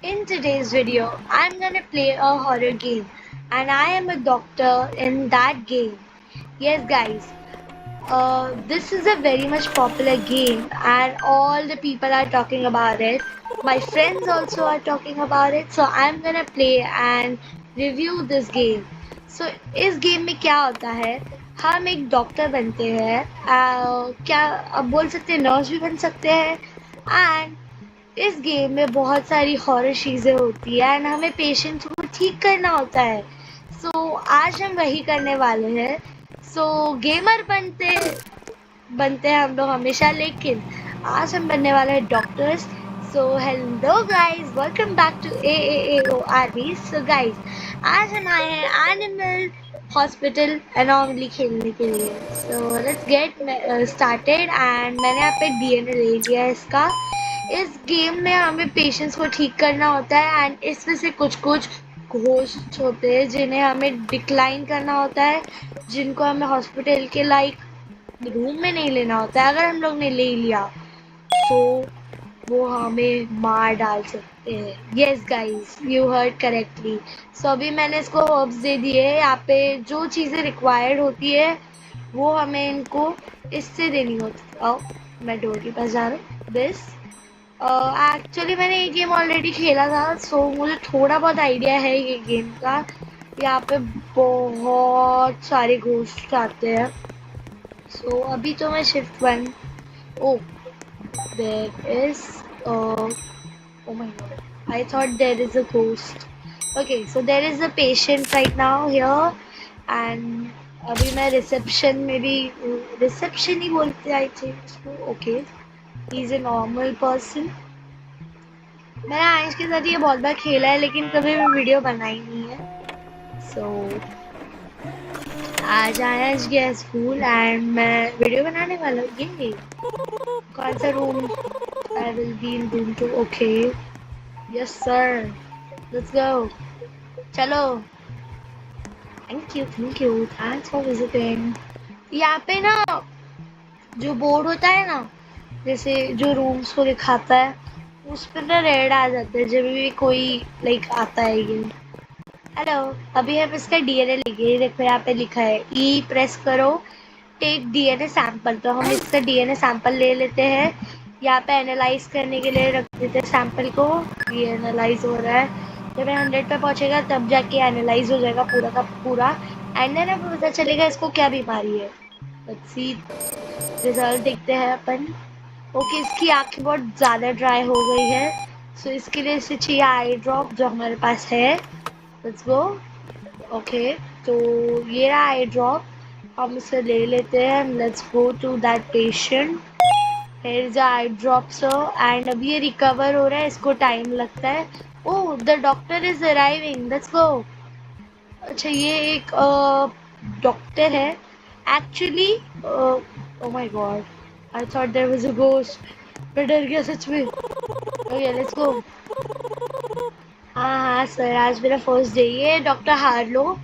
In today's video, I'm gonna play a horror game and I am a doctor in that game. Yes, guys, this is a very much popular game and all the people are talking about it. My friends also are talking about it, so I'm gonna play and review this game. So इस game में क्या होता है, हम एक doctor बनते हैं, क्या अब बोल सकते हैं नर्स भी बन सकते हैं एंड इस गेम में बहुत सारी हॉरर चीज़ें होती है एंड हमें पेशेंट्स को ठीक करना होता है। आज हम वही करने वाले हैं। गेमर बनते हैं हम लोग हमेशा, लेकिन आज हम बनने वाले हैं doctors. Hello guys, welcome back to AAAORB। Guys, आज हम आए हैं एनिमल हॉस्पिटल एनॉमली खेलने के लिए। लेट्स गेट स्टार्टेड एंड मैंने यहाँ पे डीएनए ले लिया है इसका। इस गेम में हमें पेशेंट्स को ठीक करना होता है एंड इसमें से कुछ कुछ घोस्ट होते हैं जिन्हें हमें डिक्लाइन करना होता है, जिनको हमें हॉस्पिटल के रूम में नहीं लेना होता है। अगर हम लोग ने ले लिया तो वो हमें मार डाल सकते हैं। Yes guys, you heard correctly. अभी मैंने इसको हर्ब्स दे दिए हैं। यहाँ पे जो चीज़ें रिक्वायर्ड होती है वो हमें इनको इससे देनी होती है। आओ, मैं डोर के पास जा रहा हूँ। दिस एक्चुअली मैंने ये गेम ऑलरेडी खेला था, मुझे थोड़ा बहुत आइडिया है ये गेम का। यहाँ पे बहुत सारे घोस्ट आते हैं। अभी तो मैं shift 1। Oh, there is oh my god, I thought there is a ghost. Okay, so there is a patient right now here and अभी मैं रिसेप्शन में भी, रिसेप्शन ही बोलते हैं आई थिंक उसको। Okay, he is a normal person. मैंने आयुष के साथ ये बहुत बार खेला है लेकिन कभी भी वीडियो बनाई नहीं है। आज आयुष गया स्कूल एंड मैं वीडियो बनाने वाला हूँ। ये कौन सा room? I will be in room 2। Okay, yes sir, let's go. चलो, thank you, thanks for visiting. यहाँ पे ना जो बोर्ड होता है ना, जैसे जो रूम्स को दिखाता है, उस पर ना रेड आ जाता है जब भी कोई आता है ये। हेलो, अभी हम इसका डीएनए लेंगे। देखो यहाँ पे लिखा है ई प्रेस करो, टेक डीएनए सैंपल। तो हम इसका डीएनए सैंपल ले लेते हैं। यहाँ पे एनालाइज करने के लिए रख देते हैं सैंपल को। ये एनालाइज हो रहा है। जब 100 पे पहुंचेगा तब जाके एनालाइज हो जाएगा पूरा का पूरा एंड देन हमें पता चलेगा इसको क्या बीमारी है। लेट्स सी, रिजल्ट देखते हैं अपन। ओके, इसकी आंखें बहुत ज़्यादा ड्राई हो गई है, इसके लिए इसे चाहिए आई ड्रॉप जो हमारे पास है। Let's go. ओके, तो ये रहा आई ड्रॉप, हम इसे ले लेते हैं। Let's go to that patient. Here is eye drop sir and अभी ये रिकवर हो रहा है, इसको टाइम लगता है। Oh, the doctor is arriving, let's go. अच्छा, ये एक डॉक्टर है actually. Oh my god, I thought there was a ghost. मैं डर गया सच में। Okay, let's go. हाँ हाँ सर, आज मेरा फर्स्ट डे। ये डॉक्टर हार्लो,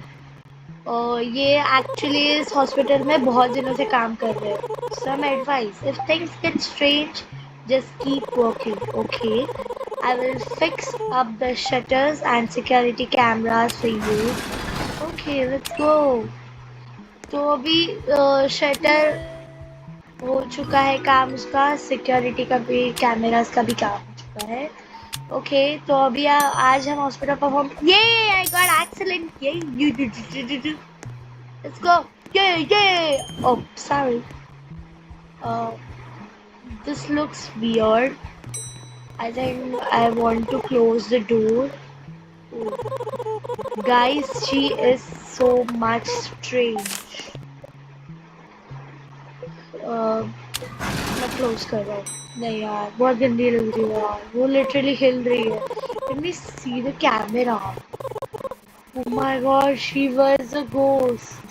ये एक्चुअली इस हॉस्पिटल में बहुत दिनों से काम कर रहे हैं। Some advice, if things get strange just keep working. Okay, I will fix up the shutters and security cameras for you. Okay, let's गो। तो अभी शटर हो चुका है काम उसका, सिक्योरिटी का भी, कैमरास का भी काम हो चुका है। ओके, तो अभी आज हम हॉस्पिटल परफॉर्म, ये आई गॉट एक्सीलेंट, ये you let's go, yeah. Oh, sorry, uh this looks weird. I think I want to close the door. Guys, she is so much strange. मैं क्लोज कर रहा हूँ। नहीं यार, बहुत गंदी लग रही है यार, वो लिटरली हिल रही है। Let me see the camera. Oh my god, she was a ghost.